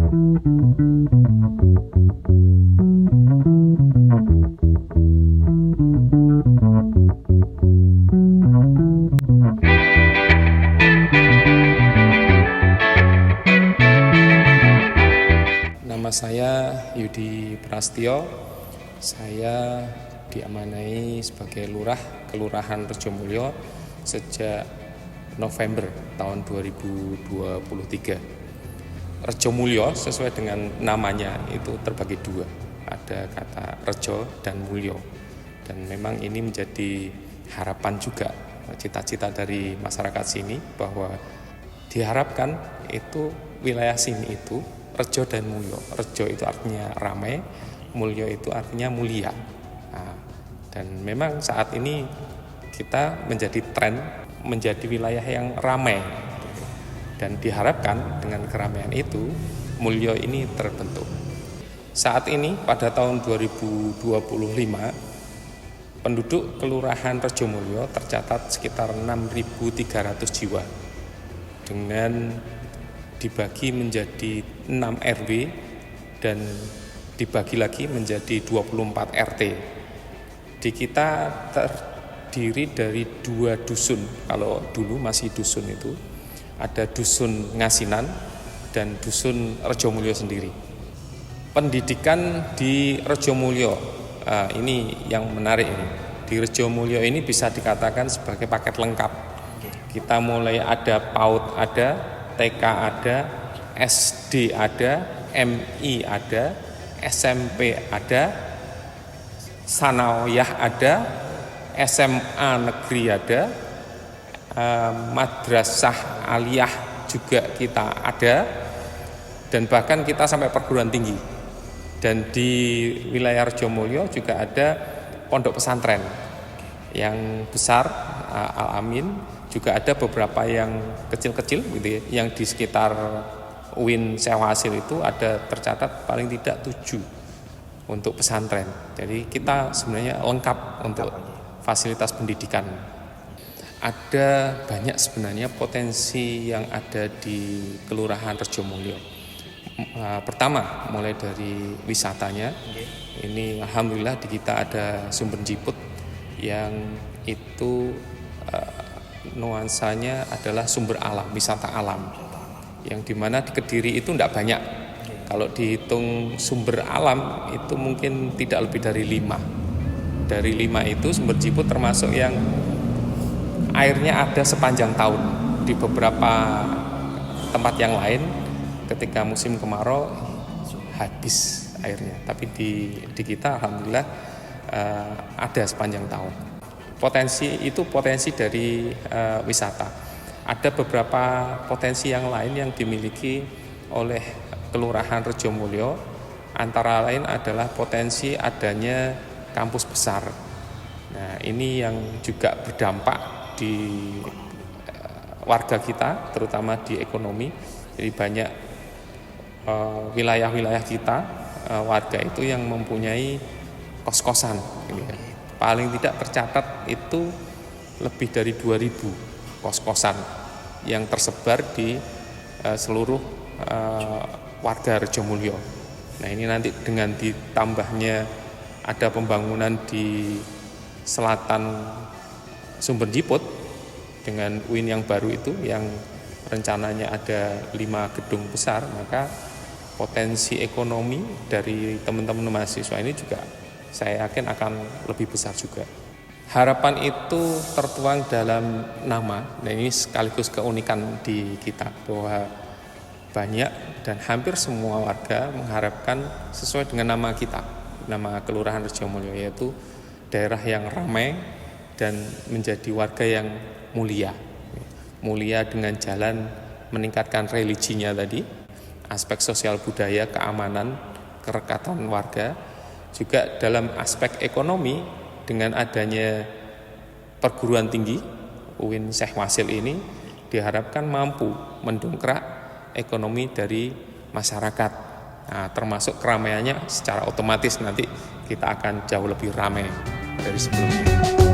Nama saya Yudi Prastio. Saya diamanai sebagai lurah Kelurahan Rejomulyo sejak November tahun 2023. Rejomulyo sesuai dengan namanya itu terbagi dua. Ada kata rejo dan mulyo. Dan memang ini menjadi harapan juga, cita-cita dari masyarakat sini bahwa diharapkan itu wilayah sini itu rejo dan mulyo. Rejo itu artinya ramai, mulyo itu artinya mulia. Nah, dan memang saat ini kita menjadi tren menjadi wilayah yang ramai. Dan diharapkan dengan keramaian itu mulyo ini terbentuk. Saat ini pada tahun 2025 penduduk Kelurahan Rejomulyo tercatat sekitar 6.300 jiwa dengan dibagi menjadi 6 RW dan dibagi lagi menjadi 24 RT. Di kita terdiri dari 2 dusun. Kalau dulu masih dusun itu ada dusun Ngasinan dan dusun Rejomulyo sendiri. Pendidikan di Rejomulyo ini yang menarik ini. Di Rejomulyo ini bisa dikatakan sebagai paket lengkap. Kita mulai ada PAUD ada, TK ada, SD ada, MI ada, SMP ada, Sanawiyah ada, SMA negeri ada, Madrasah Aliyah juga kita ada, dan bahkan kita sampai perguruan tinggi. Dan di wilayah Rejomulyo juga ada pondok pesantren yang besar, Al-Amin, juga ada beberapa yang kecil-kecil gitu ya, yang di sekitar UIN Sehwasil itu ada tercatat paling tidak 7 untuk pesantren. Jadi kita sebenarnya lengkap untuk fasilitas pendidikan. Ada banyak sebenarnya potensi yang ada di Kelurahan Rejomulyo. Pertama, mulai dari wisatanya. Ini alhamdulillah di kita ada Sumber Jiput yang itu nuansanya adalah sumber alam, wisata alam, yang dimana di Kediri itu tidak banyak. Kalau dihitung sumber alam itu mungkin tidak lebih dari 5. Dari 5 itu Sumber Jiput termasuk yang airnya ada sepanjang tahun. Di beberapa tempat yang lain ketika musim kemarau habis airnya, tapi di kita alhamdulillah ada sepanjang tahun. Potensi dari wisata. Ada beberapa potensi yang lain yang dimiliki oleh Kelurahan Rejomulyo, antara lain adalah potensi adanya kampus besar. Nah, ini yang juga berdampak di warga kita, terutama di ekonomi. Jadi banyak wilayah-wilayah kita, warga itu yang mempunyai kos-kosan. Paling tidak tercatat itu lebih dari 2.000 kos-kosan yang tersebar di seluruh warga Rejomulyo. Nah, ini nanti dengan ditambahnya ada pembangunan di selatan Sumber Jiput dengan UIN yang baru itu yang rencananya ada 5 gedung besar, maka potensi ekonomi dari teman-teman mahasiswa ini juga saya yakin akan lebih besar juga. Harapan itu tertuang dalam nama, dan ini sekaligus keunikan di kita, bahwa banyak dan hampir semua warga mengharapkan sesuai dengan nama kita, nama Kelurahan Rejomulyo, yaitu daerah yang ramai dan menjadi warga yang mulia. Mulia dengan jalan meningkatkan religinya tadi, aspek sosial budaya, keamanan, kerekatan warga, juga dalam aspek ekonomi dengan adanya perguruan tinggi UIN Sehwasil ini diharapkan mampu mendongkrak ekonomi dari masyarakat. Nah, termasuk keramaiannya secara otomatis nanti kita akan jauh lebih ramai dari sebelumnya.